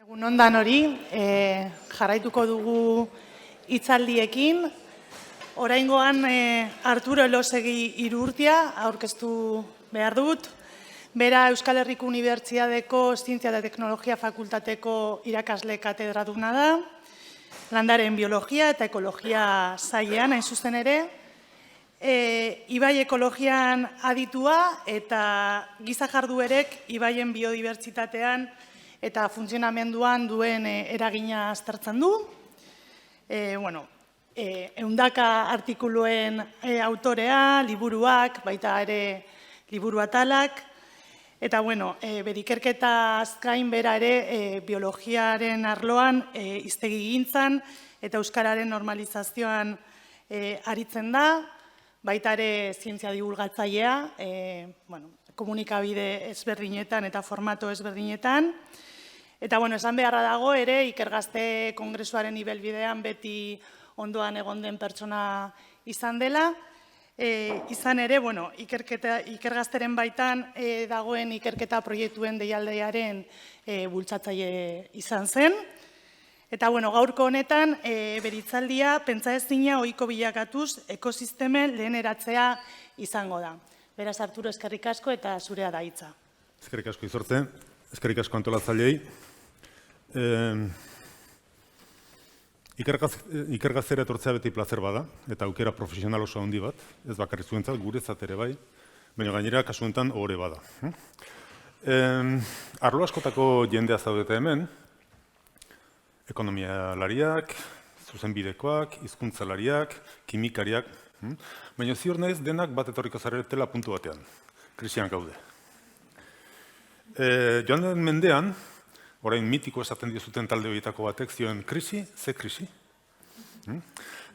Egun ondan hori, jarraituko dugu hitzaldiekin. Oraingoan Arturo Elosegi Irurtia aurkeztu behar dut. Bera Euskal Herriko Unibertsitateko Zientzia eta Teknologia Fakultateko irakasle katedraduna da. Landaren biologia eta ekologia sailean, hain zuzen ere. Ibai ekologian aditua eta giza jarduerek ibaien biodibertsitatean eta funtzionamenduan duen eragina aztertzen du. Ehundaka artikuluen autorea, liburuak, baita ere liburu atalak. Eta, bere ikerketa azkain bera ere biologiaren arloan hiztegigintzan eta euskararen normalizazioan aritzen da. Baita ere zientzia divulgatzailea, komunikabide ezberdinetan eta formato ezberdinetan. Eta, esan beharra dago ere, Ikergazte Kongresuaren ibelbidean beti ondoan egon den pertsona izan dela. Izan ere, Ikergazteren baitan dagoen ikerketa proiektuen deialdiaren bultzatzaile izan zen. Eta, gaurko honetan, bere hitzaldia pentsaezina ohiko bilakatuz ekosistemen leheneratzea izango da. Beraz, Arturo, eskerrik asko eta zurea da hitza. Eskerrik asko Izortze, eskerrik asko antolatzaileei. Ikergaztera etortzea beti plazer bada, eta aukera profesional oso handi bat, ez bakarrik zuentzat, guretzat ere bai, baina gainera kasu honetan ohore bada. Arlo askotako jendea zaudete hemen, ekonomialariak, zuzenbidekoak, hizkuntzalariak, kimikariak, baina ziur naiz denak bat etorriko zaretela puntu batean, krisian gaude. Joan den mendean, orain mitiko esaten diozuten talde horietako batek zioen krisi, ze krisi.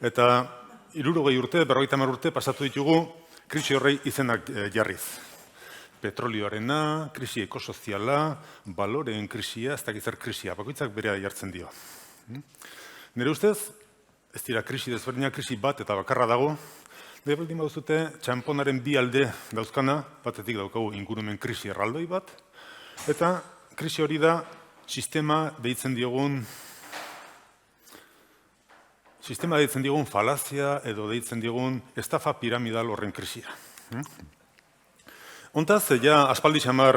Eta 60 urte, 50 urte pasatu ditugu krisi horrei izenak jarriz. Petrolioarena, krisi ekosoziala, baloreen krisia, ez dakit zer krisia, bakoitzak berea jartzen dio. Nire ustez, ez dira krisi desberdinak, krisi bat eta bakarra dago. Baldin baduzute, txanponaren bi alde dauzkana, batetik daukagu ingurumen krisi erraldoi bat, eta krisi hori da sistema deitzen diogun falazia edo deitzen diogun estafa piramidal horren krisia. Hontaz, aspaldi xamar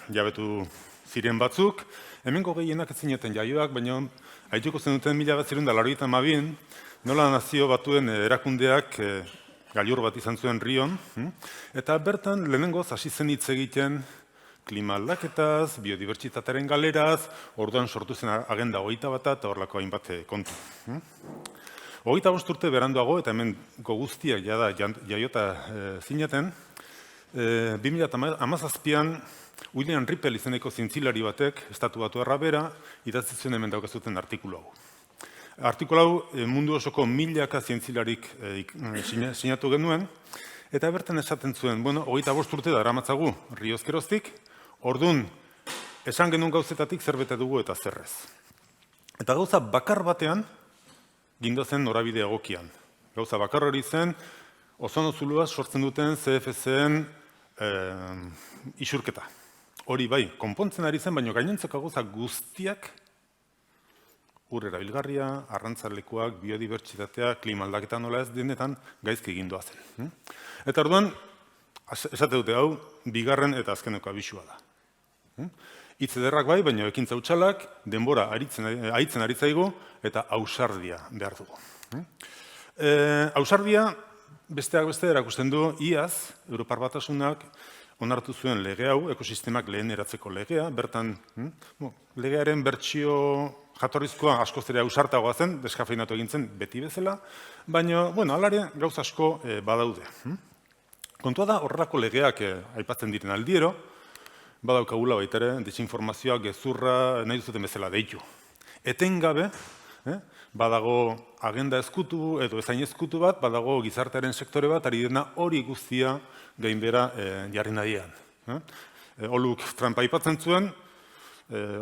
jabetu ziren batzuk, hemengo gehienak ez zineten jaioak, baina haituko zen duten 1982 nola nazio batuen erakundeak gailur bat izan zuen Rion, eta bertan lehenengoz hasi zen hitz egiten klima aldaketaz, biodibertsitatearen galeraz, orduan sortu zen agenda 21 eta horrelako hainbat kontu. 25 urte beranduago, eta hemen guztiak jada jaiota zineten, 2017an William Rippel izeneko zientzilari batek, estatu batu errabera, idatzi zuen hemen daukazuten artikulu hau. Artikulu hau mundu osoko milaka zientzilarik sinatu genuen, eta bertan esaten zuen, 25 urte da eramatzagu Riozkeroztik, orduan, esan genuen gauzetatik zerbete dugu eta zerrez. Eta gauza bakar batean, gindozen norabide egokian. Gauza bakar hori zen, ozono zulua sortzen duten CFC-en isurketa. Hori bai, konpontzen ari zen, baina gainontzeko gauza guztiak, ur erabilgarria, arrantzalekuak, biodibertsitatea, klima aldaketa nola ez denetan gaizki egin doazen. Eta orduan, esate dute hau, bigarren eta azkeneko abisua da. Hitz ederrak bai, baina ekintza hutsalak, denbora aritzen ari zaigu eta ausardia behar dugu. Ausardia, besteak beste erakusten du, iaz, Europar Batasunak onartu zuen lege hau, ekosistemak leheneratzeko legea, bertan legearen bertsio jatorrizkoa askoz ere ausartagoa zen, deskafeinatu egin zen beti bezala, baina, alare gauza asko badaude. Kontua da, horrelako legeak aipatzen diren aldiero, badaukagula baita ere, desinformazioa, gezurra, nahi duzuten bezala deitu. Etengabe, badago agenda ezkutu edo ezain ezkutu bat, badago gizartearen sektore bat, ari dena hori guztia gainbera jarri nadian. Oluk Trump aipatzen zuen,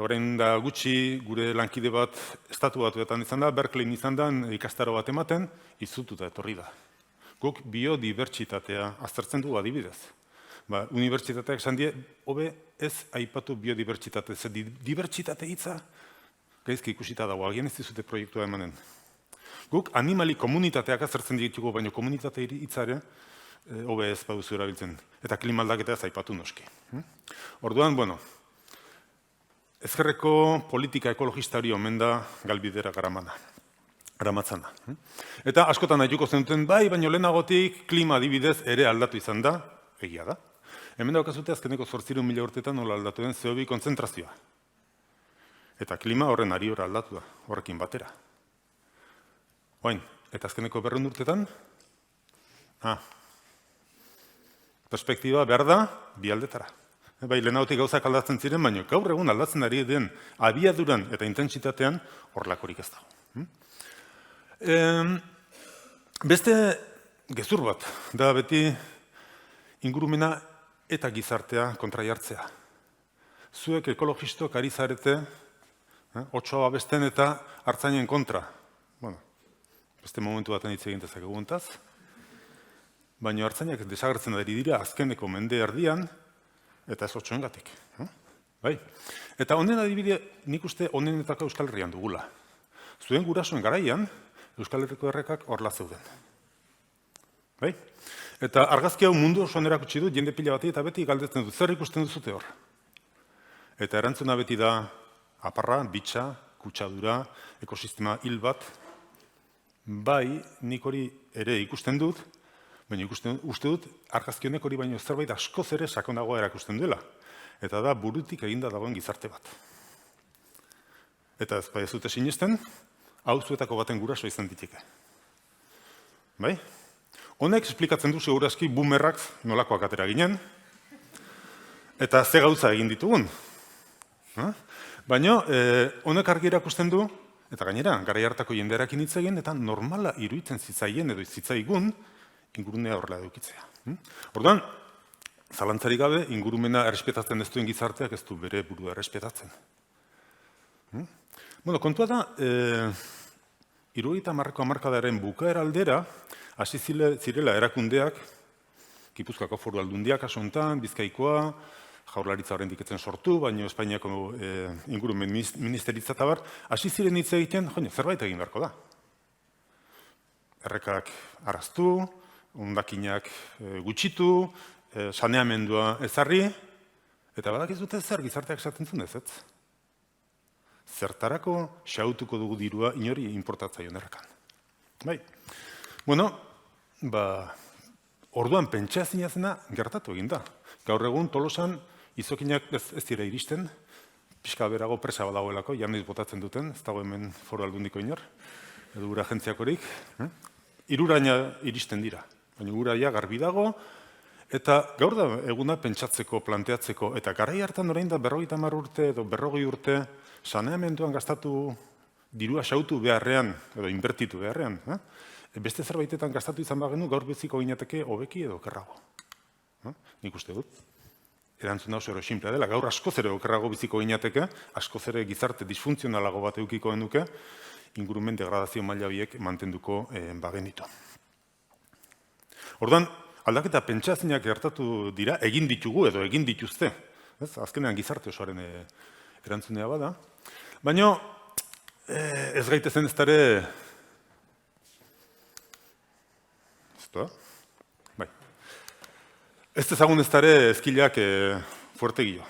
orain da gutxi gure lankide bat estatu batuetan izan da, Berkeleyn izan da, ikastaro bat ematen, izututa etorri da. Guk biodibertsitatea aztertzen dugu adibidez. Unibertsitateak esan die, hobe ez aipatu biodibertsitate, ze dibertsitate hitza gaizki ikusita dago, agian ez dizute proiektua emanen. Guk animali komunitateak azertzen ditugu, baina komunitate hitzare hobe ez baduzu erabiltzen. Eta klima aldaketa ez aipatu noski. Orduan, bueno, ezkerreko politika ekologista hori omen da galbidera garamatzana. Eta askotan nahituko zenuten bai, baina lehenagotik klima adibidez ere aldatu izan da, egia da. Hemen daukazute azkeneko 800.000 urtetan nola aldatu den CO2 kontzentrazioa. Eta klima horren ari hori aldatu da, horrekin batera. Oain, eta azkeneko 200 urtetan? Perspektiba behar da, bi aldetara. Bai, lehenagotik gauzak aldatzen ziren, baina gaur egun aldatzen ari den abiaduran eta intentsitatean horrelakorik ez dago. Beste gezur bat, da beti ingurumena eta gizartea kontra jartzea. Zuek ekologistok ari zarete, otsoa babesten eta hartzainen kontra. Bueno, beste momentu baten hitz egin dezakeguntaz. Baina hartzainak desagertzen ari dira azkeneko mende erdian, eta ez otsoengatik. Bai. Eta honen adibide, nik uste honenetako Euskal Herrian dugula. Zuen gurasoen garaian, Euskal Herriko errekak horla zeuden. Bai? Eta argazki hau mundu osoan erakutsi dut, jende pila bati eta beti galdetzen dut, zer ikusten duzute hor? Eta erantzuna beti da, aparra, bitxa, kutsadura, ekosistema hil bat. Bai, nik hori ere ikusten dut, baina uste dut, argazki honek hori baino zerbait askoz ere sakonagoa erakusten duela. Eta da, burutik eginda dagoen gizarte bat. Eta ez bai ez dute sinesten, hau zuetako baten guraso izan ditike. Bai? Honek esplikatzen du segurazki boomerrak nolakoak atera ginen, eta ze gauza egin ditugun. Baina, honek argi erakusten du, eta gainera, garai hartako jendearekin hitz egin, eta normala iruditzen zitzaien edo zitzaigun, ingurunea horrela edukitzea. Orduan, zalantzarik gabe, ingurumena errespetatzen ez duen gizarteak ez du bere burua errespetatzen. Bueno, kontua da, 70. hamarkadaren bukaera aldera, hasi zirela erakundeak, Gipuzkoako Foru Aldundiak kasu honetan, Bizkaikoa, Jaurlaritza oraindik ez zen sortu, baina Espainiako ingurumen ministeritza eta bar, hasi ziren hitz egiten, zerbait egin beharko da. Errekak arraztu, hondakinak gutxitu, saneamendua ezarri, eta badakizute zer gizarteak esaten zuen ez. Zertarako xautuko dugu dirua inori importatzaion errekan. Bai. Bueno, orduan pentsa ezina zena gertatu egin da. Gaur egun Tolosan izokinak ez dira iristen, pixka berago presa badagoelako, jarniz botatzen duten, ez dago hemen Foru Aldundiko inor, edo gura agentziakorik. Iruraina iristen dira, baina guraia garbi dago, eta gaur da eguna pentsatzeko, planteatzeko, eta garai hartan orain da 50 urte edo 40 urte saneamenduan gastatu dirua xautu beharrean, edo inbertitu beharrean. Beste zerbaitetan gastatu izan bagenu gaur beziko ginateke hobeki edo okerrago. Nik uste dut. Erantzun oso ero simplea dela, gaur askoz ere okerrago biziko ginateke, askoz ere gizarte disfuntzionalago bat edukiko genuke, ingurumen degradazio maila biek mantenduko bagenitu. Orduan, aldaketa pentsaezinak gertatu dira, egin ditugu edo egin dituzte. Azkenean gizarte osoaren erantzunea bada. Baina, ez gaitezen ez dara... Ez ezagun ez dara ezkileak fuertegio.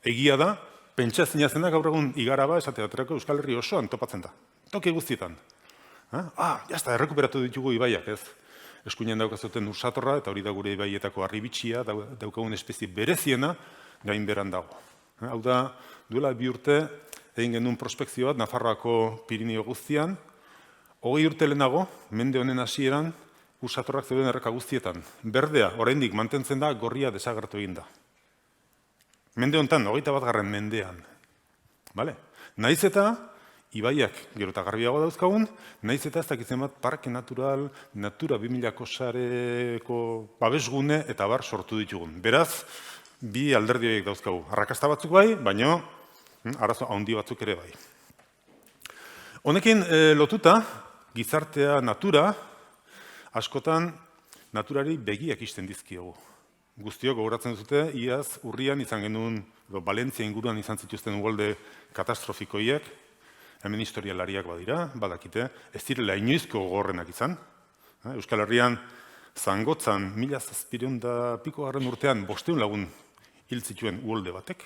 Egia da, pentsaezina zena gaur egun igaraba esateaterako Euskal Herri osoan topatzen da. Toki guztietan. Jazta, errekuperatu ditugu ibaiak, ez? Eskuinean daukazuten ursatorra, eta hori da gure ibaietako harribitxia, daukagun espezie bereziena, gain beran dago. Hau da, duela 2 urte, egin genuen prospekzio bat, Nafarroako Pirinio guztian, 20 urte lehenago, mende honen hasieran, ursatorrak zeuden erreka guztietan. Berdea, oraindik mantentzen da, gorria desagertu egin da. Mende honetan, 21. mendean. Naiz eta, ibaiak gero eta garbiago dauzkagun, naiz eta ez dakitzen bat parke natural, Natura 2000ko sareko babesgune eta bar sortu ditugun. Beraz, bi alderdioiek dauzkagu. Arrakasta batzuk bai, baina arazo handi batzuk ere bai. Honekin lotuta, gizartea natura, askotan naturari begiak isten dizkiogu. Guztiok gogoratzen dute, iaz urrian izan genuen, Valentzia inguruan izan zituzten uholde katastrofikoiek, hemen historialariak badira, badakite, ez direla inoizko gogorrenak izan. Euskal Herrian, Zangotzan, 1700 piko garren urtean, 500 lagun hil zituen uholde batek,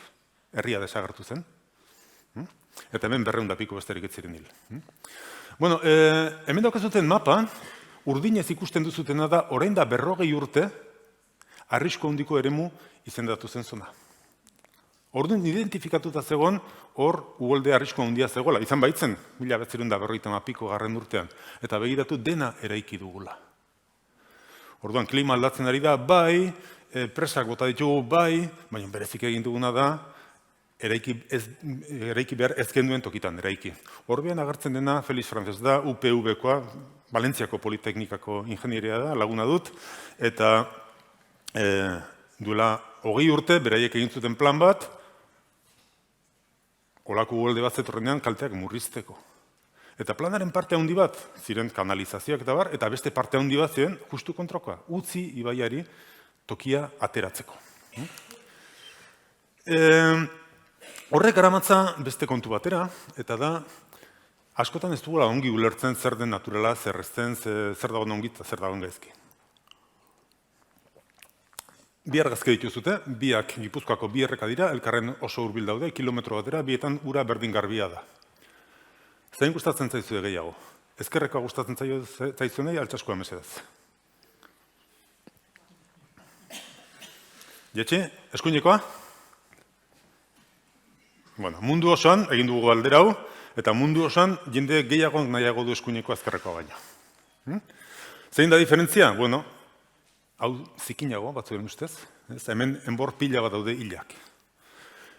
herria desagertu zen. Eta hemen 200 piko besterik ez ziren hil. Bueno, hemen daukazuten mapa, urdinez ikusten duzutena da, orain da 40 urte, arrisku handiko eremu izendatu zen zona. Orduan identifikatuta zegoen, hor uholde arrisku handia zegoela. Izan baitzen, 1950 piko garren urtean. Eta begiratu dena eraiki dugula. Orduan klima aldatzen ari da, bai, presak bota ditugu, bai, baina berezik egin duguna da, eraiki behar ez genduen tokitan, eraiki. Horbean agertzen dena, Felix Frances da, UPV-koa, Valentziako Politeknikako ingenieria da, laguna dut, eta duela 20 urte, beraiek egin zuten plan bat, olako uholde bat zetorrenean kalteak murrizteko. Eta planaren parte handi bat, ziren kanalizazioak eta bar, eta beste parte handi bat ziren justu kontrakoa, utzi ibaiari tokia ateratzeko. Horrek garamatza beste kontu batera, eta da, askotan ez dugula ongi ulertzen zer den naturala, zer ezten, zer dagoen ongi eta zer dagoen gaizki. Bi argazki dituzute, biak Gipuzkoako bi erreka dira, elkarren oso hurbil daude, kilometro batera, bietan ura berdin garbia da. Zein gustatzen zaizue gehiago? Ezkerrekoa gustatzen zaizuenei, altsaskoa mesedez. Jetxe, eskuinekoa? Bueno, mundu osoan, egin dugu galdera hau, eta mundu osoan jende gehiago nahiago du eskuinekoa ezkerrekoa baina. Zein da diferentzia? Bueno, hau zikinago batzuen ustez, hemen enbor pila bat daude hilak.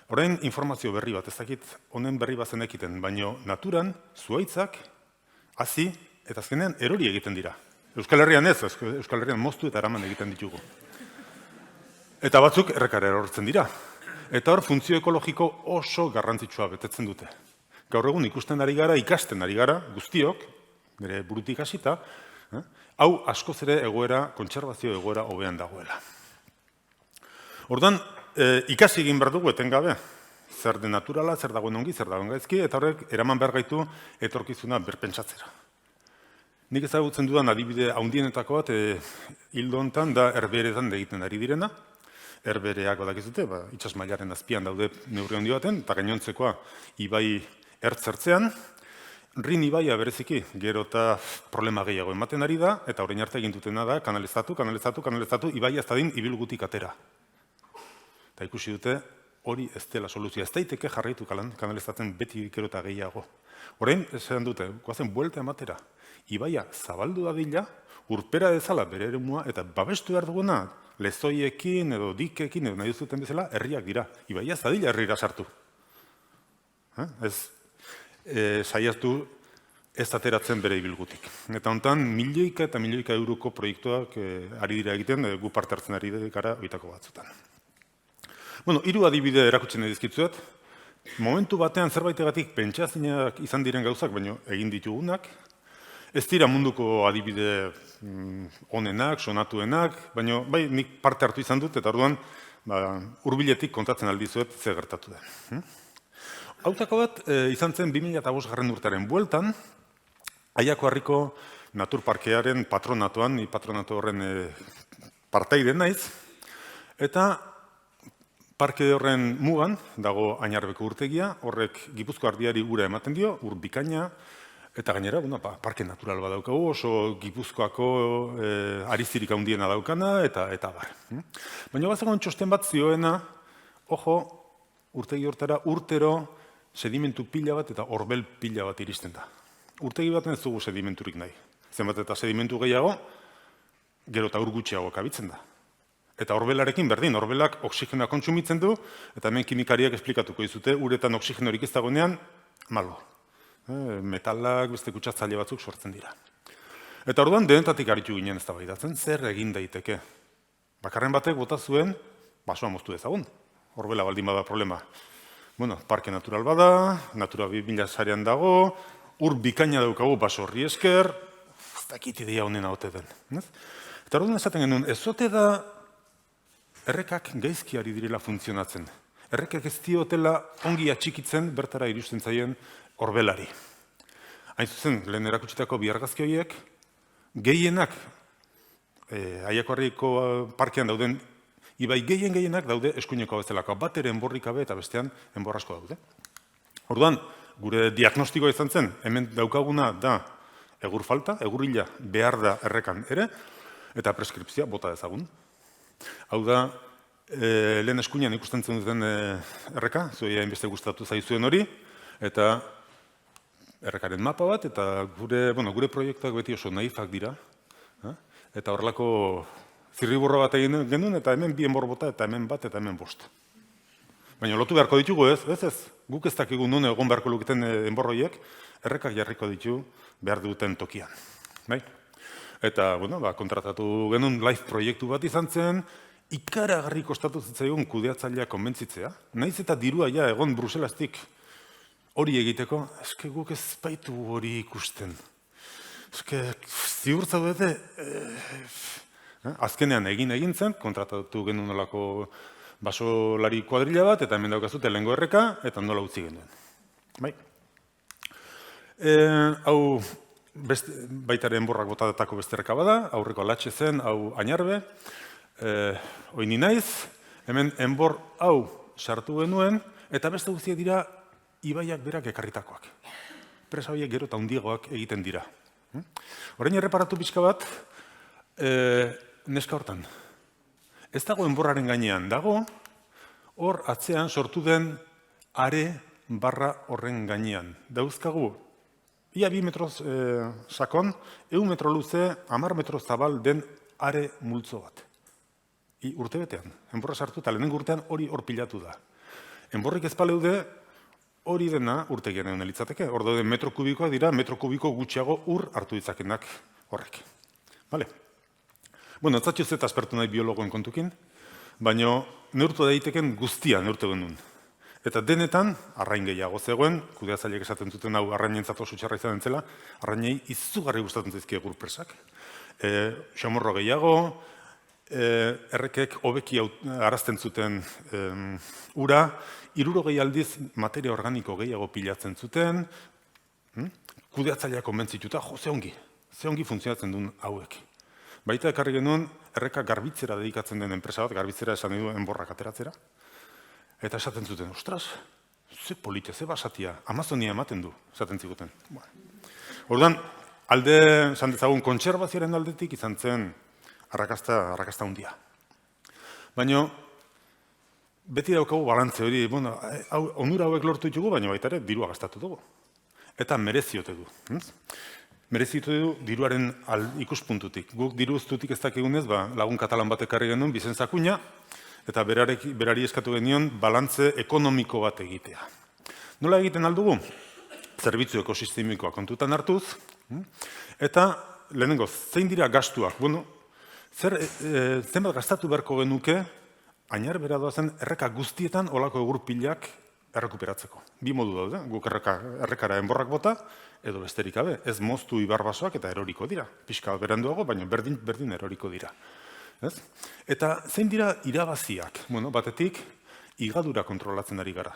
Orain informazio berri bat, ez dakit honen berri bat zenekiten, baina naturan zuhaitzak hazi eta azkenean erori egiten dira. Euskal Herrian ez, Euskal Herrian moztu eta eraman egiten ditugu. Eta batzuk errekara erortzen dira. Eta hor funtzio ekologiko oso garrantzitsua betetzen dute. Gaur egun ikusten ari gara, ikasten ari gara, guztiok, bere burutik hasita, hau askoz ere egoera, kontserbazio egoera hobean dagoela. Orduan, ikasi egin behar dugu etengabe. Zer den naturala, zer dagoen ongi, zer dagoen gaizki, eta horrek eraman behar gaitu etorkizuna berpentsatzera. Nik ezagutzen dudan adibide handienetako bat, hildo hontan da Herbeheretan egiten ari direna. Herbehereak badakizute, itsas mailaren azpian daude neurri handi baten, eta gainontzekoa ibai ertzertzean. Rin ibaia bereziki, gero eta problema gehiago ematen ari da, eta orain arte egin dutena da, kanalizatu, ibaia ez dadin ibilgutik atera. Eta ikusi dute, hori ez dela soluzioa. Ez daiteke jarraitu kanalizatzen beti gero eta gehiago. Orain, esan dute, goazen buelta ematera. Ibaia zabaldu dadila, urpera dezala bere eremua, eta babestu behar duguna, lezoiekin edo dikekin edo nahi duzuten bezala, herriak dira. Ibaia ez dadila herrira sartu. Saiatu ez ateratzen bere ibilgutik. Eta hontan, milioika eta milioika euroko proiektuak ari dira egiten, gu parte hartzen ari gara oitako batzutan. Bueno, 3 adibide erakutsen edizkitzuet. Momentu batean zerbaitegatik pentsazinak izan diren gauzak, baina egin ditugunak. Ez dira munduko adibide onenak, sonatuenak, baina bai nik parte hartu izan dut, eta orduan hurbiletik kontatzen aldizuet ze gertatu den. Hautako bat izan zen 2005 garren urtearen bueltan, Aiako Harriko naturparkearen patronatuan, ni patronatu horren partaide naiz, eta parke horren mugan dago Añarbeko urtegia, horrek Gipuzko ardiari ura ematen dio, ur bikaina, eta gainera, parke natural bat daukagu, oso Gipuzkoako arizirik handiena daukana, eta bar. Baina bazegoen txosten bat zioena, urtegi hortara, urtero sedimentu pila bat eta orbel pila bat iristen da. Urtegi baten ez dugu sedimenturik nahi. Zenbat eta sedimentu gehiago, gero eta ur gutxiago kabitzen da. Eta orbelarekin berdin, orbelak oksigenoa kontsumitzen du, eta hemen kimikariak esplikatuko dizute, uretan oksigenorik ez dagoenean, malo. Metalak, beste kutsatzaile batzuk sortzen dira. Eta orduan, denetatik aritu ginen eztabaidatzen, zer egin daiteke. Bakarren batek bota zuen, basoa moztu dezagun. Orbela baldin bada problema. Bueno, parke natural bada, Natura 2000 sarean dago, ur bikaina daukagu baso horri esker, ez dakit ideia honena ote den. Eta orduan esaten genuen, ez ote da errekak gaizki ari direla funtzionatzen. Errekak ez diotela ongi atxikitzen bertara iristen zaien orbelari. hain zuzen, lehen erakutsitako bi argazki horiek, gehienak, Aiakorriko parkean dauden, ibai gehienak daude eskuineko bezalako, bat ere enborrik gabe eta bestean enbor asko daude. Orduan, gure diagnostikoa izan zen, hemen daukaguna da egur falta, egurila behar da errekan ere, eta preskripzioa bota dezagun. Hau da, lehen eskuinean ikusten zen duten erreka, zuei hainbeste gustatu zaizuen hori, eta errekaren mapa bat, eta gure proiektuak beti oso naifak dira, eta horrelako zirriburro bat egin genuen, eta hemen bi enbor bota, eta hemen bat, eta hemen bost. Baina lotu beharko ditugu ez, guk ez dakigu nun egon beharko luketen enborroiek, errekak jarriko ditu behar duten tokian. Eta, kontratatu genuen live proiektu bat izan zen, ikaragarri kostatu zitzaigun kudeatzailea konbentzitzea. Naiz eta dirua ja egon Bruselastik hori egiteko, eske guk ez baitu hori ikusten. Eske ziur zaudete, azkenean egin zen, kontratatu genuen nolako basolari kuadrilla bat, eta hemen daukazute lehengo erreka, eta nola utzi genuen. Hau baitaren enborrak botatako beste erreka bada, aurreko Alatxe zen, hau Añarbe, oini naiz, hemen enbor hau sartu genuen, eta beste guztiak dira ibaiak berak ekarritakoak. Presa horiek gero eta hundiagoak egiten dira. Orain erreparatu pixka bat, neska hortan. Ez dago enborraren gainean, dago hor atzean sortu den are barra horren gainean. Dauzkagu, ia 2 metro sakon, 100 metro luze, 10 metro zabal den are multzo bat. Urte betean, enborra sartu eta lehenengo urtean hori hor pilatu da. Enborrik ez paleude, hori dena urtegian egon elitzateke. Hor dauden metro kubikoak dira, metro kubiko gutxiago ur hartu ditzakenak horrek. Ez zatxuz eta aspertu nahi biologoen kontukin, baina neurtu daiteken guztia neurtu genuen. Eta denetan, arrain gehiago zegoen, kudeatzaileek esaten zuten hau arrainentzat oso txarra izan zela, arrainei izugarri gustatzen zaizkie gurpresak. Xamorro gehiago, errekek hobeki arazten zuten ura, 60 aldiz materia organiko gehiago pilatzen zuten, kudeatzaileak konbentzituta, ze ongi funtzionatzen duen hauek. Baita ekarri genuen, erreka garbitzera dedikatzen den enpresa bat, garbitzera esan edo enborrak ateratzera, eta esaten zuten, ostras, ze politia, ze basatia, Amazonia ematen du, esaten ziguten. Orduan, alde, esan dezagun, kontserbazioaren aldetik izan zen arrakasta handia. Baina, beti daukagu balantze hori, onura hauek lortu ditugu, baina baita ere, dirua gastatu dugu. Eta mereziote du. Mereziote du diruaren ikuspuntutik. Guk diru uztutik ez dakigunez, lagun katalan bat ekarri genuen, Bizenz Akuña, eta berari eskatu genion balantze ekonomiko bat egitea. Nola egiten aldugu? Zerbitzu ekosistemikoa kontutan hartuz, eta lehenengo, zein dira gastuak? Zenbat gastatu beharko genuke, Añarbera doazen erreka guztietan olako egurpilak errekuperatzeko. Bi modu daude, guk errekara enborrak bota, edo besterik gabe, ez moztu ibarbasoak eta eroriko dira. Pixka beranduago, baina berdin eroriko dira. Eta zein dira irabaziak? Batetik, higadura kontrolatzen ari gara.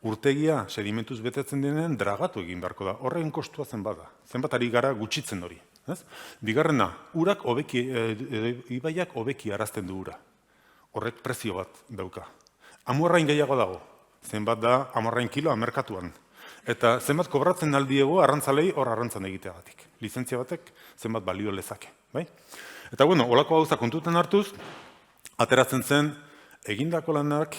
Urtegia sedimentuz betetzen denean dragatu egin beharko da. Horren kostua zenbat da. Zenbat ari gara gutxitzen hori. Bigarrena, ibaiak hobeki arazten du ura. Horrek prezio bat dauka. Amorrain gehiago dago. Zenbat da amorrain kiloa merkatuan. Eta zenbat kobratzen aldiego arrantzalei hor arrantzan egiteagatik. Lizentzia batek zenbat balio lezake. Eta olako gauza kontutan hartuz, ateratzen zen egindako lanak,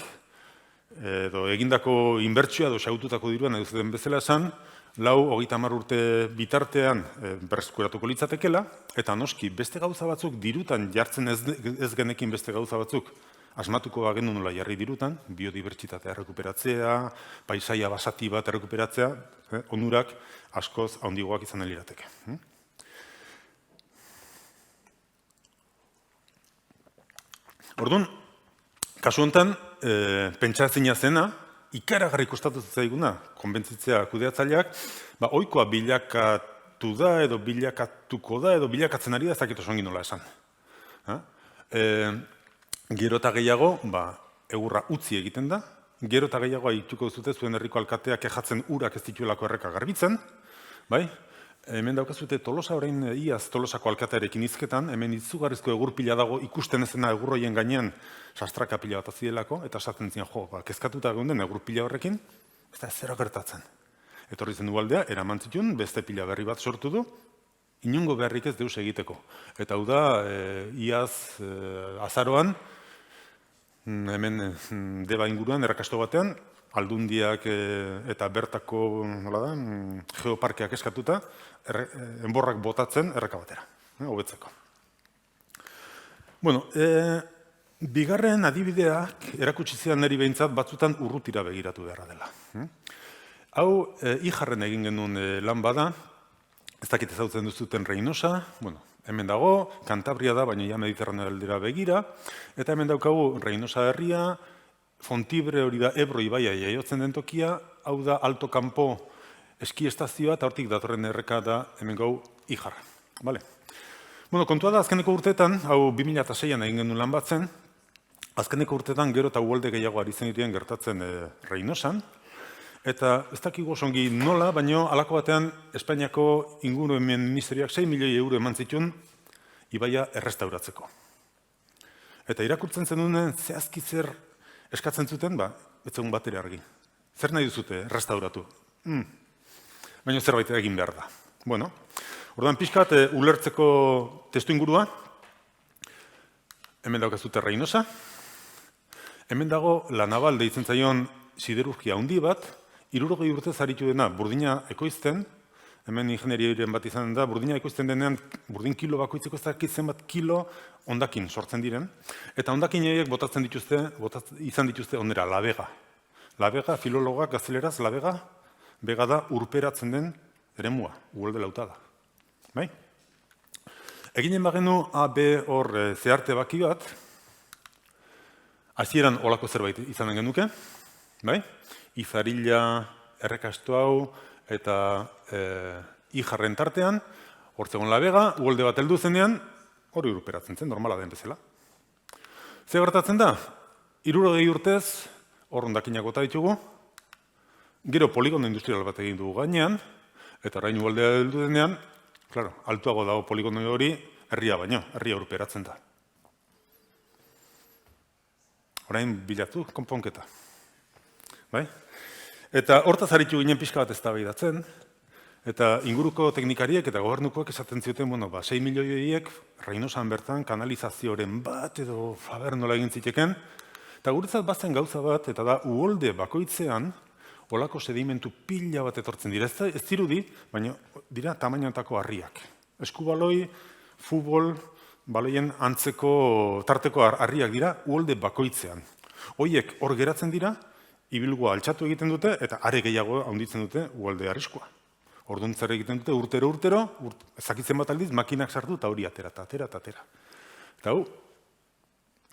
edo egindako inbertsioa edo xaututako diruan edo zuten bezala esan, 30 urte bitartean berreskuratuko litzatekela, eta noski beste gauza batzuk dirutan jartzen ez genekin beste gauza batzuk asmatuko bagenu nola jarri dirutan, biodibertsitatea errekuperatzea, paisaia basati bat errekuperatzea, onurak askoz handiagoak izan lirateke. Orduan, kasu honetan, pentsatzina zena, ikaragarri kostatu zaiguna, konbentzitzea kudeatzaileak, ohikoa bilakatu da, edo bilakatuko da, edo bilakatzen ari da, ez dakit oso ongi nola esan. Gero eta gehiago, egurra utzi egiten da, gero eta gehiago aituko zute zuen herriko alkateak kejatzen urak ez dituelako erreka garbitzen, bai? Hemen daukazute Tolosa orain iaz Tolosako alkatearekin hizketan, hemen izugarrizko egur pila dago ikusten ezena egurroien gainean sastraka pila bat azidelako, eta esaten zian, kezkatuta geunden egur pila horrekin, ez da zera gertatzen. Etorri zen dualdea, eraman zituen, beste pila berri bat sortu du, inongo beharrik ez deus egiteko. Eta hau da, iaz azaroan, hemen Deba inguruan, errakasto batean, aldundiak eta bertako geoparkeak eskatuta, enborrak botatzen erreka batera, hobetzeko. Bueno, bigarren adibideak erakutsi zidan niri behintzat batzutan urrutira begiratu beharra dela. Hau, Ijarren egin genuen lan bada, ez dakit ezautzen duzuten Reynosa, bueno, hemen dago, Kantabria da, baina ja Mediterranea aldera begira, eta hemen daukagu Reynosa herria, Fontibre hori da Ebro ibaia jaiotzen den tokia, hau da Alto Campo eski estazioa, eta hortik datorren erreka da hemen gau Ijarra. Vale. Bueno, kontua da, azkeneko urteetan, hau 2006an egin genuen lan batzen, azkeneko urteetan gero eta uholde gehiago ari zen diren gertatzen Reynosan, eta ez dakigu osongi nola, baino halako batean Espainiako ingurumen ministerioak 6 milioi euro eman zituen ibaia errestauratzeko. Eta irakurtzen zenuen zehazki zer eskatzen zuten, ez zegoen bat ere argi. Zer nahi duzute, restauratu? Baina zerbait egin behar da. Bueno, orduan pixkat ulertzeko testu ingurua, hemen daukazute Reynosa, hemen dago La Naval deitzen zaion siderurgia handi bat, 60 urtez aritu dena burdina ekoizten, hemen ingenieriaren bat izan da, burdina ekoizten denean, burdin kilo bakoitzeko ez dakitzen bat kilo ondakin sortzen diren, eta ondakin horiek izan dituzte onera, La Vega. La Vega, filologak gazteleraz, La Vega, bega da urperatzen den eremua, uholde lauta da. Bai? Eginen bagenu A, B hor zeharte baki bat, hasieran olako zerbait izanen genuke, bai? Izarilla, errekasto hau, eta Ijarren tartean, hortzegon La Vega, uholde bat heldu zenean, hori urperatzen zen, normala den bezala. Ze gertatzen da? 60 urtez, hor hondakinak bota ditugu, gero poligono industrial bat egin dugu gainean, eta orain uholdea heldu denean, claro, altuago dago poligono hori herria baino, herria urperatzen da. Orain bilatu, konponketa. Bai? Eta hortaz aritu ginen pixka bat eztabaidatzen, eta inguruko teknikariek eta gobernukoek esaten zioten, 6 milioi horiek Reynosan bertan kanalizazioaren bat edo nola egin ziteken, eta guretzat bazen gauza bat, eta da uholde bakoitzean olako sedimentu pila bat etortzen dira. Ez dirudi, baina dira tamainotako harriak. Eskubaloi, futbol, baloien antzeko tarteko harriak dira uholde bakoitzean. Hoiek hor geratzen dira, ibilgua altxatu egiten dute, eta are gehiago handitzen dute uholde arriskua. Orduan zer egiten dute urtero, ezakitzen bat aldiz, makinak sartu eta hori atera. Eta hau,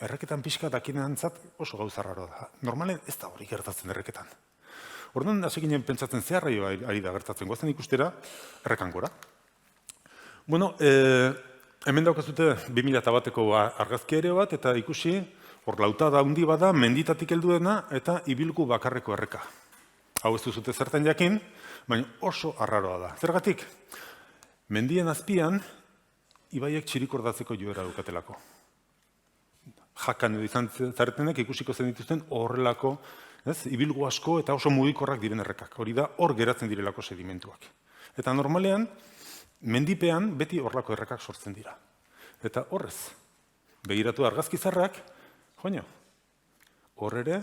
erreketan pixka dakinentzat oso gauza raro da. Normalen ez da hori gertatzen erreketan. Orduan hasi ginen pentsatzen zeharrai ari da gertatzen, goazen ikustera errekan gora. Bueno, hemen daukazute 2001ko argazki ere bat, eta ikusi, hor lautada handi bada, menditatik heldu dena, eta ibilgu bakarreko erreka. Hau ez duzute zertan jakin, baina oso arraroa da. Zergatik, mendien azpian, ibaiek txirikordatzeko joera dukatelako. Jakan izan zaretenek ikusiko zen dituzten horrelako, ibilgu asko eta oso mugikorrak diren errekak. Hori da, hor geratzen direlako sedimentuak. Eta normalean, mendipean beti horrelako errekak sortzen dira. Eta horrez, begiratu argazkizarrak, joño, hor ere,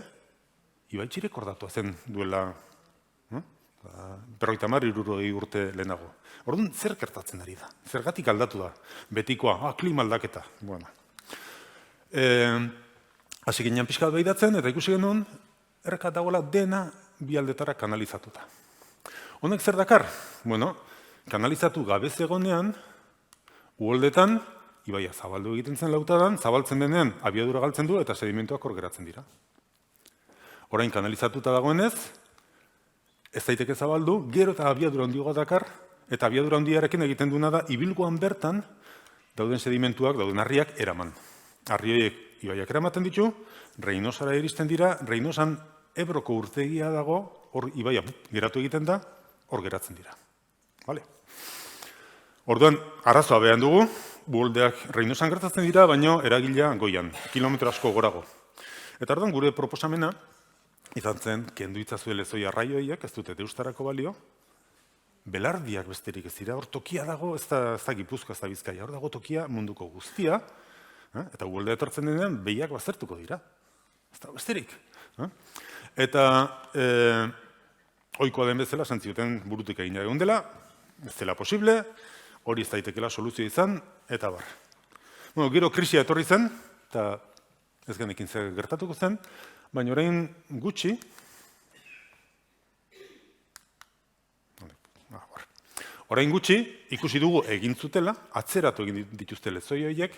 ibai txirikordatua zen duela 50-60 urte lehenago. Orduan, zer gertatzen ari da? Zergatik aldatu da? Betikoa, klima aldaketa. Hasi ginen pixka bat behidatzen, eta ikusi genuen, erreka dagoela dena bi aldetara kanalizatuta. Honek zer dakar? Kanalizatu gabe zegonean, uholdetan, ibaia zabaldu egiten zen lautadan, zabaltzen denean abiadura galtzen du eta sedimentuak hor geratzen dira. Orain kanalizatuta dagoenez, ez daiteke zabaldu, gero eta abiadura handiagoa dakar, eta abiadura handiarekin egiten duena da, ibilguan bertan dauden sedimentuak, dauden harriak eraman. Harri horiek ibaiak eramaten ditu, Reynosara iristen dira, Reynosan Ebroko urtegia dago, hor ibaia geratu egiten da, hor geratzen dira. Vale? Orduan, arazoa behan dugu, buholdeak Reinosan gertatzen dira, baino eragilea goian, kilometro asko gorago. Eta orduan, gure proposamena, izan zen, kendu itzazue lezoi arraioiek, ez dute deustarako balio, belardiak besterik ez dira, hor tokia dago, ez da Gipuzkoa, ez da Bizkaia, hor dago tokia munduko guztia, eta buholdea etortzen denean, behiak baztertuko dira. Ez da besterik. Eta ohikoa den bezala, santzioten burutik egin egon dela, ez dela posible, hori ez daitekela soluzio izan, eta bar. Gero krisia etorri zen, eta ez genekin zer gertatuko zen, baina orain gutxi, ikusi dugu egin zutela, atzeratu egin dituzte lezoi horiek,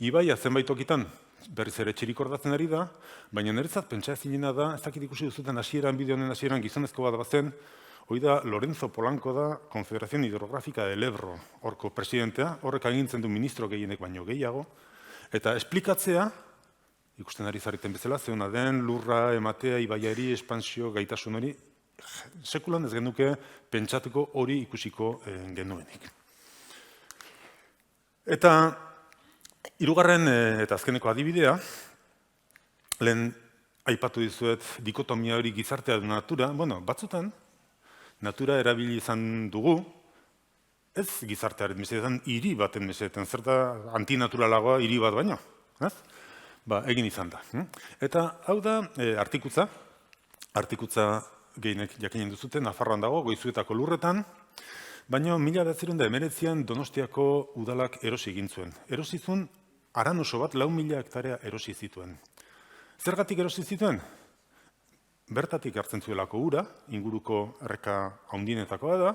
ibaia zenbait tokitan berriz ere txirikordatzen ari da, baina niretzat pentsa ezinena da, ez dakit ikusi duzuten hasieran, bideonen hasieran gizonezko bat bazen, hori da Lorenzo Polanco da Confederación Hidrográfica del Ebro, horko presidentea, horrek agintzen du ministro gehienek baino gehiago, eta esplikatzea, ikusten ari zareten bezala, zeuna den, lurra, ematea, ibaiari, espansio, gaitasun hori, sekulan ez genuke pentsatuko hori ikusiko genuenik. Eta hirugarren eta azkeneko adibidea, lehen aipatu dizuet dikotomia hori gizartea du natura, batzutan, natura erabili izan dugu, ez gizartearen mesedetan, hiri baten mesedetan, zerta antinaturalagoa hiri bat baino, ez? Egin izan da. Eta hau da artikutza gehienek jakinen duzuten, Nafarroan dago, Goizuetako lurretan, baina 1919an Donostiako udalak erosi egin zuen. Erosi zuen, aran oso bat 4.000 hektarea erosi zituen. Zergatik erosi zituen? Bertatik hartzen zuelako ura, inguruko erreka haundinetakoa da,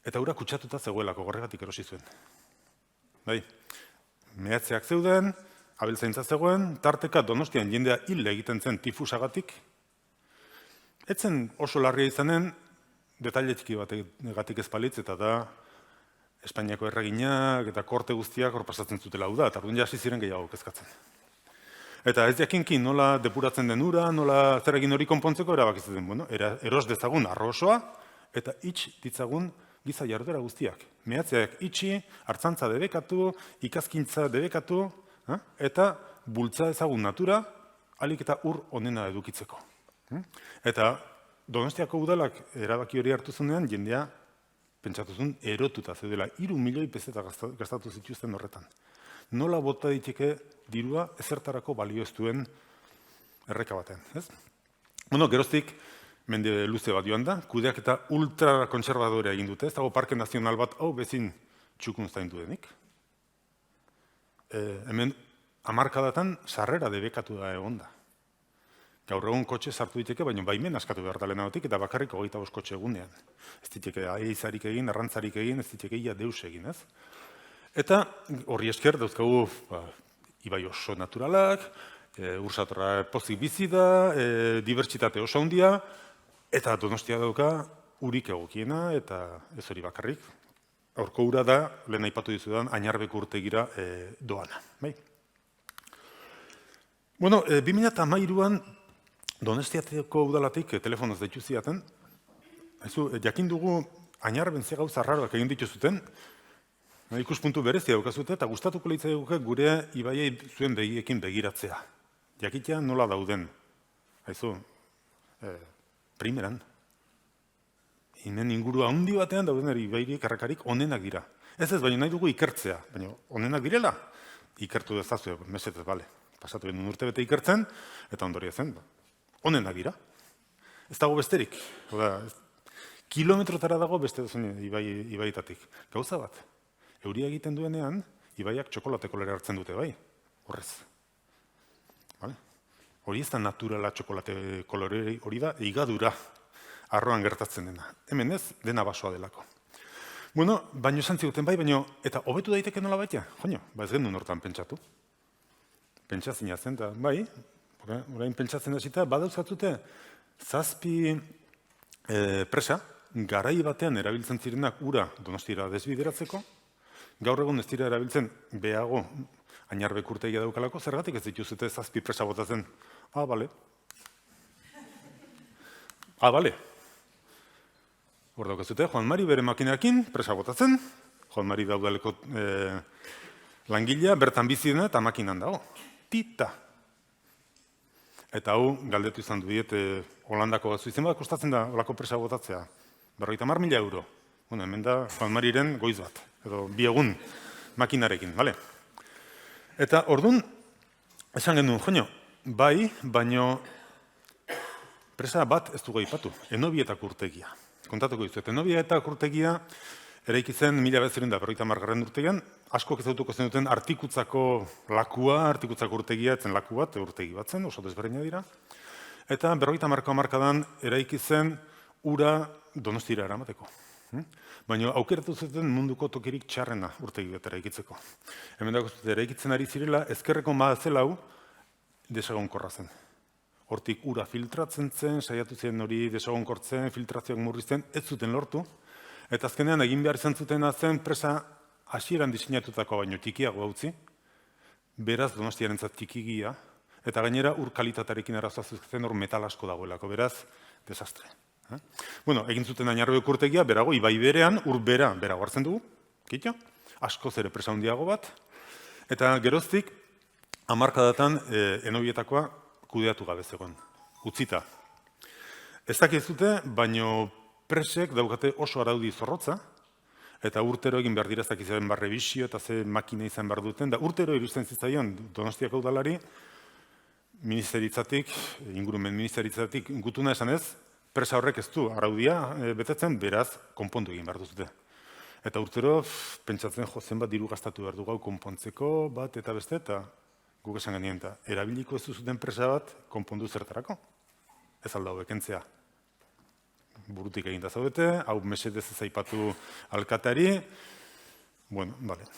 eta ura kutsatuta zegoelako, horregatik erosi zuen. Mehatzeak zeuden, abeltzaintza zegoen, tarteka Donostian jendea hil egiten zen tifusagatik. Etzen oso larria izanen, detaile txiki bategatik ez palitz, eta da Espainiako erreginak eta korte guztiak hor pasatzen zutela hau da, eta orduan hasi ziren gehiago kezkatzen. Eta ez jakinkin nola depuratzen den ura, nola zer egin hori konpontzeko erabakitzen den, eros dezagun arro osoa, eta itx ditzagun giza jarduera guztiak. Mehatzeak itxi, hartzantza debekatu, ikazkintza debekatu, eta bultza ezagun natura, alik eta ur onena edukitzeko. Eta Donostiako udalak erabaki hori hartu zunean, jendea pentsatu zuen erotuta zeudela, 3 milioi peseta gastatu zituzten horretan. Nola bota diteke dirua ezertarako balio ez duen erreka batean, ez? Geroztik, mende luze bat joan da, kudeak eta ultrakontserbadorea egin dute, ez dago parke nazional bat hau bezin txukun zaindu denik. Hemen hamarkadatan sarrera debekatu da egon da. Gaur egun kotxe sartu diteke, baina baimen askatu behar da lehenagotik, eta bakarrik 25 kotxe egunean. Ez diteke aizarik egin, arrantzarik egin, ez diteke ia deus egin, ez? Eta horri esker dauzkagu ibai oso naturalak, ursatorra pozik bizi da, dibertsitate oso handia, eta Donostia dauka urik egokiena, eta ez hori bakarrik. Horko ura da, lehen aipatu dizudan, Añarbeko urtegira doana. 2013an Donostiako udalatik telefonoz deitu ziaten, jakin dugu Añarben ze gauza raroak egin dituzuten, ikuspuntu berezia daukazute, eta gustatuko litzaiguke gure ibaiei zuen begiekin begiratzea. Jakitea nola dauden. Primeran. Hemen ingurua handi batean dauden ibairik errekarik onenak dira. Ez baina nahi dugu ikertzea, baina onenak direla, ikertu dezazue, mesetez, bale. Pasatu genuen urte bete ikertzen, eta ondoria zen, onenak dira. Ez dago besterik. Kilometrotara dago beste ibaitatik. Gauza bat. Euria egiten duenean, ibaiak txokolate kolore hartzen dute, bai? Horrez. Hori ez da naturala txokolate kolore, hori da higadura arroan gertatzen dena. Hemen ez, dena basoa delako. Baino esan ziguten bai, eta hobetu daiteke nola baita? Ez genuen hortan pentsatu. Pentsazina zen, eta bai, orain pentsatzen hasita, badauzkatzute 7 presa, garai batean erabiltzen zirenak ura Donostiara desbideratzeko, gaur egun ez dira erabiltzen behago Añarbeko urtegia daukalako, zergatik ez dituzute 7 presa botatzen? Bale. Bale. Hor daukezute, Juan Mari bere makinekin presa botatzen, Juan Mari da udaleko langilea, bertan bizi dena eta makinan dago. Tita. Eta hau, galdetu izan dudiet, Holandako batzu izen bat, kostatzen da holako presa botatzea. 50.000 euro. Bueno, hemen da Juan Mariren goiz bat, edo 2 egun makinarekin, bale? Eta orduan, esan genuen, joño, bai, baino presa bat ez dugu aipatu, Enobietako urtegia. Kontatuko dizuet, Enobietako urtegia eraiki zen 1950 urtegian, askok ezautuko zen duten Artikutzako lakua, Artikutzako urtegia, etzen laku bat, urtegi bat zen, oso desberdina dira. Eta 50 hamarkadan eraiki zen ura Donostira eramateko. Baina aukeratu zuten munduko tokirik txarrena urtegi bat eraikitzeko. Hemen dago zuten eraikitzen ari zirela, ezkerreko mahazelau desagonkorra zen. Hortik ura filtratzen zen, saiatu zen hori desagonkortzen, filtrazioak murrizten, ez zuten lortu. Eta azkenean egin behar izan zutena zen presa hasieran diseinatutako baino txikiago utzi, beraz Donostiarentzat txikigia, eta gainera ur kalitatearekin arazoa zuzten hor metal asko dagoelako, beraz, desastre. Bueno, egin zuten Añarbeko urtegia, berago, ibai berean, ur berago hartzen dugu, kitxo, askoz ere presa handiago bat, eta geroztik, hamarkadatan Enobietakoa kudeatu gabe zegoen, utzita. Ez dakizute, baino presek daukate oso araudi zorrotza, eta urtero egin behar dira ez dakizaren barrebizio eta ze makina izan behar duten, da urtero iruzten zitzaion Donostiako udalari, ministeritzatik, ingurumen ministeritzatik gutuna esan ez, presa horrek ez du araudia betetzen, beraz, konpondu egin behar duzute. Eta urtero, pentsatzen zenbat diru gastatu behar du gau konpontzeko bat eta beste, eta guk esan genien, eta erabiliko ez duzuten presa bat konpondu zertarako. Ez alda hobekentzea. Burutik egin da zaudete, hau mesedez ez aipatu alkateari. Bueno, bale.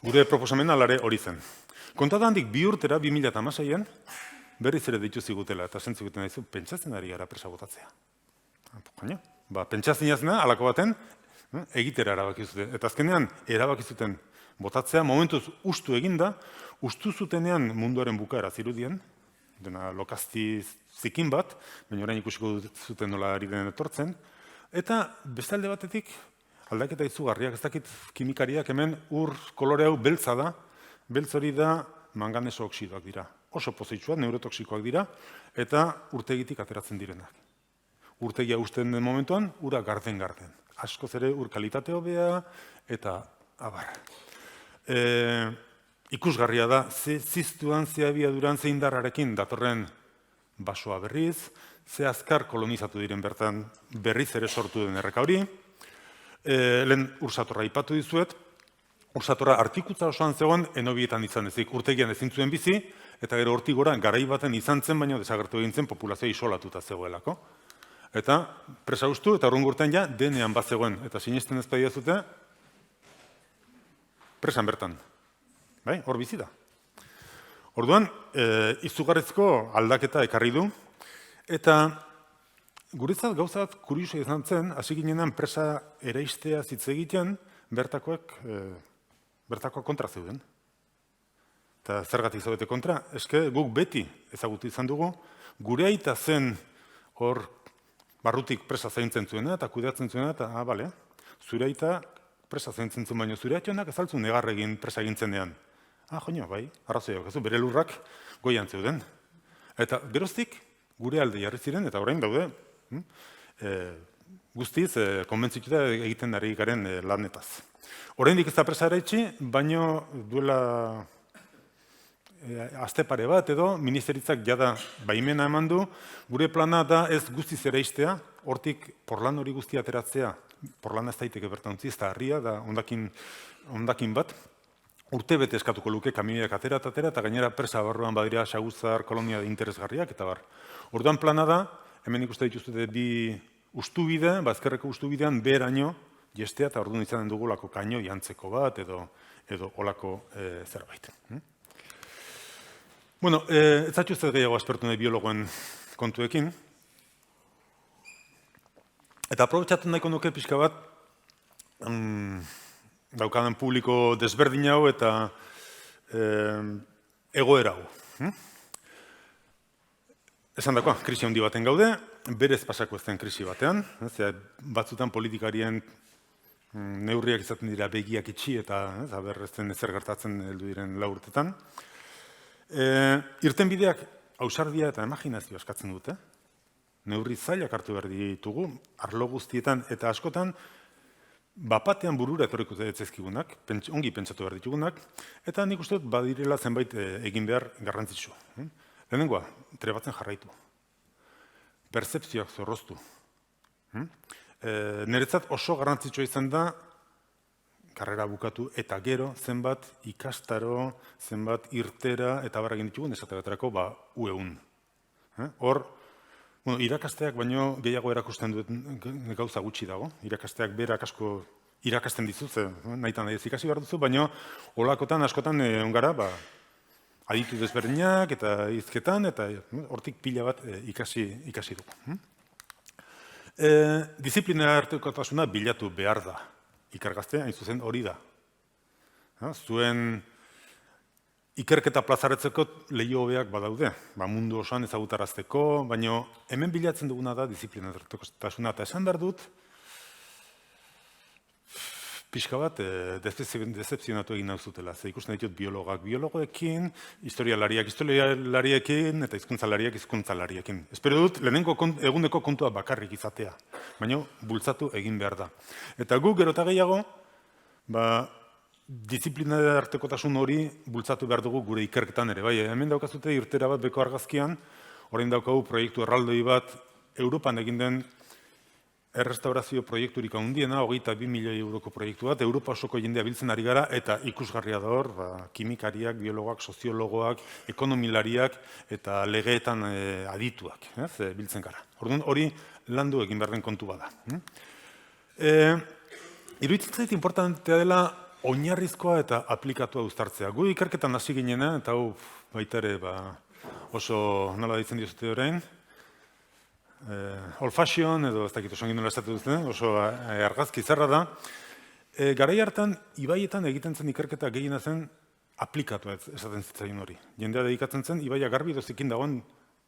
Gure proposamena alare hori zen. Kontatu handik 2 urtera, 2016an, berriz ere ditu zigutela, eta zentziguten daizu, pentsatzen ari gara presa botatzea. Pentsatzen jazena, alako baten, egitera erabakizuten. Eta azkenean, erabakizuten botatzea, momentuz ustu eginda, ustu zutenean munduaren bukaera zirudien, dena lokazti zikin bat, baina orain ikusiko zuten nola ari den etortzen, eta beste alde batetik, aldaketa izugarriak, ez dakit kimikariak hemen ur kolore hau beltza da, beltz hori da manganeso oksidoak dira. Oso pozitsuak, neurotoksikoak dira, eta urtegitik ateratzen direnak. Urtegia usten den momentuan, ura garden. Askoz ere ur kalitate hobea, eta abar. Ikusgarria da, ze ziztuan, ze abiaduran, ze indarrarekin datorren basoa berriz, ze azkar kolonizatu diren bertan berriz ere sortu den erreka hori. Lehen ursatorra ipatu dizuet, ursatorra Artikutza osoan zegoen Enobietan izan ezik, urtegian ezin zuen bizi, eta gero hortik gora garai baten izan zen, baina desagertu egin zen populazioa isolatuta zegoelako. Eta presa ustu, eta horren urtean ja, denean bat zegoen, eta sinesten ez badia zute, presan bertan. Bai, hor bizi da. Orduan, izugarrizko aldaketa ekarri du, eta guretzat gauzat kurioso izan zen, hasi ginenan presa eraistea zitze egiten, bertakoak kontra zeuden. Eta zergatik zaudete kontra? Eske guk beti ezagutu izan dugu, gure aita zen hor barrutik presa zaintzen zuena, eta kudeatzen zuena, eta bale, zure aita presa zaintzen zuen, baina zure aitionak ez altzun negarregin presa egintzenean. Joño, bai, arrazoiak ez du, bere lurrak goian zeuden. Eta geroztik gure alde jarri ziren, eta orain daude, guztiz, konbentzituta egiten ari garen lanetaz. Oraindik ez da presa eraitsi, baino duela aste pare bat edo, ministeritzak jada baimena eman du, gure plana da ez guztiz eraistea, hortik porlan hori guztia ateratzea, porlana ez daiteke bertan utzi, ez da harria, da ondakin bat, urte bete eskatuko luke kamioiak atera, eta gainera presa barruan badira Saguzar, kolonia interesgarriak, eta bar. Orduan plana da, hemen ikuste dituzte bi ustubide, ezkerreko ustubidean beheraino jestea, eta orduan izanen dugulako kaino jantzeko bat, edo olako zerbait. Bueno, ez zatxu ez gehiago aspertu nahi biologoen kontuekin. Eta aprobetxatu nahiko nuke pixka bat, daukadan publiko desberdin hau eta egoera hau. Esan dakoa, krisi handi baten gaude, berez pasako ez den krisi batean, batzutan politikarien neurriak izaten dira begiak itxi eta berrezten ezer gertatzen heldu diren 4 urtetan. Irtenbideak ausardia eta imaginazioa eskatzen dute. Neurri zailak hartu behar ditugu, arlo guztietan eta askotan, bapatean burura etorriko zaizkigunak, ongi pentsatu behar ditugunak, eta nik uste dut badirela zenbait egin behar garrantzitsu. Lehenengoa, trebatzen jarraitu. Pertzepzioak zorroztu. Niretzat oso garrantzitsua izan da, karrera bukatu eta gero, zenbat ikastaro, zenbat irtera, eta barra egin ditugun, esate baterako, ueun. Hor, irakasteak baino gehiago erakusten duen gauza gutxi dago. Irakasteak berak asko irakasten dizut, nahitan nahi ez ikasi behar duzu, baino olakotan, askotan, ongara, aditu desberdinak eta hizketan, eta hortik pila bat ikasi dugu. Disiplina artekotasuna bilatu behar da. Ikergazte, hain zuzen hori da. Zuen ikerketa plazaretzeko lehio hobeak badaude, mundu osoan ezagutarazteko, baina hemen bilatzen duguna da disiplina artekotasuna, eta esan behar dut, pixka bat dezepzionatu egin nauzutela. Ze ikusten ditut biologoekin, historialariekin eta hizkuntzalariekin. Espero dut, lehenengo eguneko kontua bakarrik izatea, baina bultzatu egin behar da. Eta gu gero eta gehiago, disiplina artekotasun hori bultzatu behar dugu gure ikerketan ere. Hemen daukazute irtera bat beko argazkian, orain daukagu proiektu erraldoi bat, Europan egin den errestaurazio proiekturik handiena, 22 milioi euroko proiektu bat, Europa osoko jendea biltzen ari gara, eta ikusgarria da hor, kimikariak, biologoak, soziologoak, ekonomilariak eta legeetan adituak biltzen gara. Orduan hori landu egin behar den kontu bada. Iruditzen zait importantea dela oinarrizkoa eta aplikatua uztartzea. Gu ikerketan hasi ginena, eta hau baita ere oso nola ditzen diozute orain, old fashion, edo ez dakit oso nola estatu duzten, oso argazki zerra da. Garai hartan, ibaietan egiten zen ikerketa gehiena zen aplikatua esaten zitzaion hori. Jendea dedikatzen zen, ibaia garbi dozikin dagoen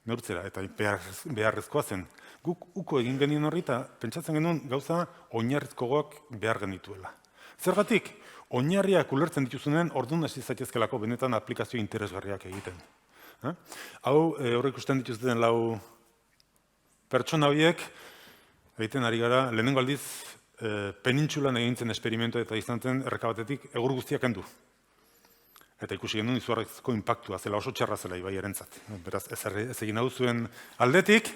neurtzera, eta beharrezkoa zen. Guk uko egin genien horri, eta pentsatzen genuen gauza oinarrizkoak behar genituela. Zergatik, oinarriak ulertzen dituzunen, orduan hasi zaitezkelako benetan aplikazio interesgarriak egiten. Hau, horrek ikusten dituzten 4 pertsona horiek, egiten ari gara, lehenengo aldiz, penintxulan egintzen esperimentoa eta izan zen erreka batetik egur guztiak kendu. Eta ikusi genuen izugarrizko inpaktua zela, oso txarra zela ibaiarentzat. Beraz, ez egin hau zuen aldetik,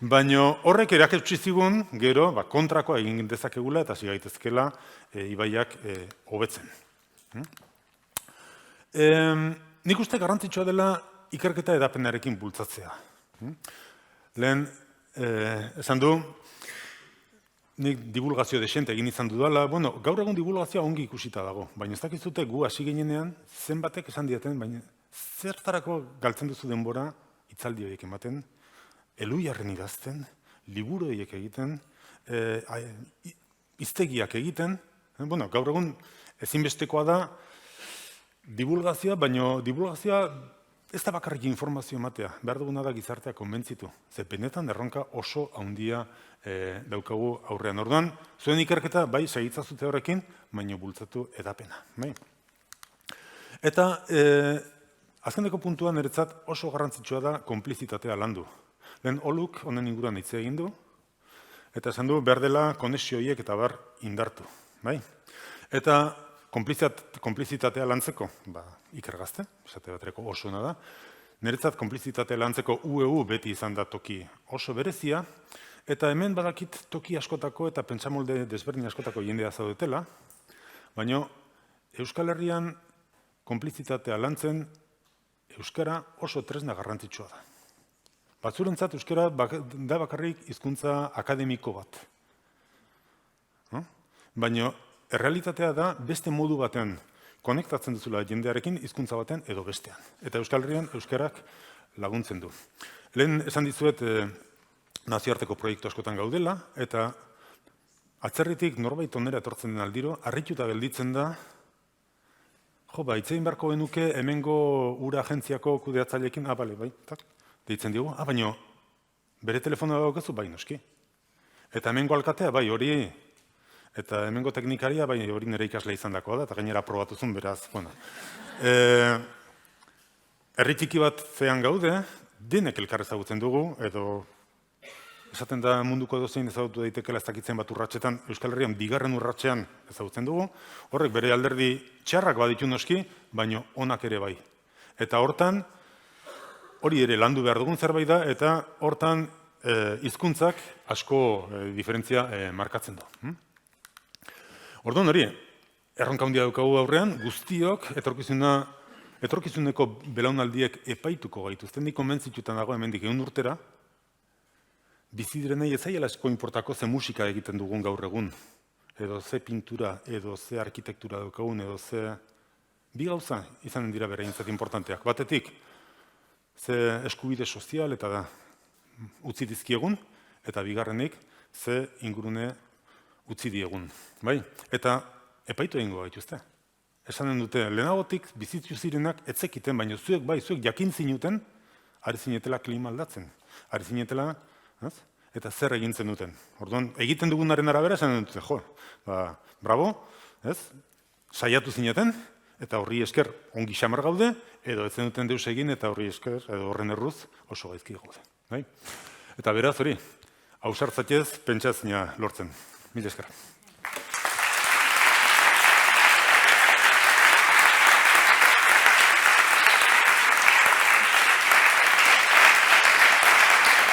baina horrek erakutsi zigun, gero, kontrakoa egin dezakegula eta hasi gaitezkela ibaiak hobetzen. Nik uste garrantzitsua dela ikerketa edapenarekin bultzatzea. Lehen, esan du, nik divulgazio desente egin izan dudala, gaur egun divulgazioa ongi ikusita dago, baina ez dakizute gu hasi ginenean, zenbatek esan diaten, baina zertarako galtzen duzu denbora hitzaldi horiek ematen, eluiarren idazten, liburu horiek egiten, hiztegiak egiten, gaur egun ezinbestekoa da divulgazioa, baina divulgazioa ez da bakarrik informazio ematea, behar duguna da gizartea konbentzitu. Ze benetan erronka oso handia daukagu aurrean. Orduan, zuen ikerketa bai segitzazute horrekin, baina bultzatu edapena. Eta azkeneko puntuan niretzat oso garrantzitsua da konplizitatea landu. Lehen Oluk honen inguruan hitz egin du, eta esan du behar dela konexio horiek eta bar indartu. Eta konplizitatea lantzeko, ikergazte, esate baterako oso da. Niretzat konplizitatea lantzeko UEU beti izan da toki oso berezia, eta hemen badakit toki askotako eta pentsamolde desberdin askotako jendea zaudetela, baina Euskal Herrian konplizitatea lantzen euskara oso tresna garrantzitsua da. Batzurentzat euskara da bakarrik hizkuntza akademiko bat. Baina errealitatea da beste modu batean konektatzen duzula jendearekin hizkuntza batean edo bestean. Eta Euskal Herrian euskarak laguntzen du. Lehen esan dizuet nazioarteko proiektu askotan gaudela, eta atzerritik norbait onera etortzen den aldiro, harrituta gelditzen da, itzein beharko genuke hemengo ura agentziako kudeatzaileekin, deitzen diogu, baina Bere telefonoa daukazu, bai noski. Eta hemengo alkatea, bai hori, eta hemengo teknikaria, bai hori nire ikasle izan dakoa da, eta gainera probatuzun, beraz, bueno. Herri txiki bat zean gaude, denek elkar ezagutzen dugu, edo esaten da munduko edozein ezagutu daitekela ez dakitzen bat urratxetan, Euskal Herrian bigarren urratxean ezagutzen dugu, horrek bere alderdi txarrak baditu noski, baino onak ere bai. Eta hortan, hori ere landu behar dugun zerbait da, eta hortan hizkuntzak asko diferentzia markatzen du. Orduan hori, erronka handia daukagu aurrean, guztiok etorkizuneko belaunaldiek epaituko gaituzten, nik konbentzitutan dago hemendik 100 urtera, bizi direnei ez zaiela asko inportako ze musika egiten dugun gaur egun, edo ze pintura, edo ze arkitektura daukagun, edo ze bi gauza izanen dira bereintzat importanteak. Batetik, ze eskubide sozial eta da utzi dizkiegun, eta bigarrenik, ze ingurune utzi diegun. Bai? Eta epaitu egingo gaituzte. Esanen dute, lehenagotik bizitzu zirenak etzekiten, baina zuek jakin zinuten, ari zinetela klima aldatzen. Ari zinetela, eta zer egintzen duten. Orduan, egiten dugunaren arabera, esanen dute, bravo, saiatu zineten, eta horri esker ongi xamar gaude, edo ez zenuten deus egin, eta horri esker, edo horren erruz, oso gaizki gaude. Eta beraz hori, ausartzatez pentsazina lortzen. Mila esker.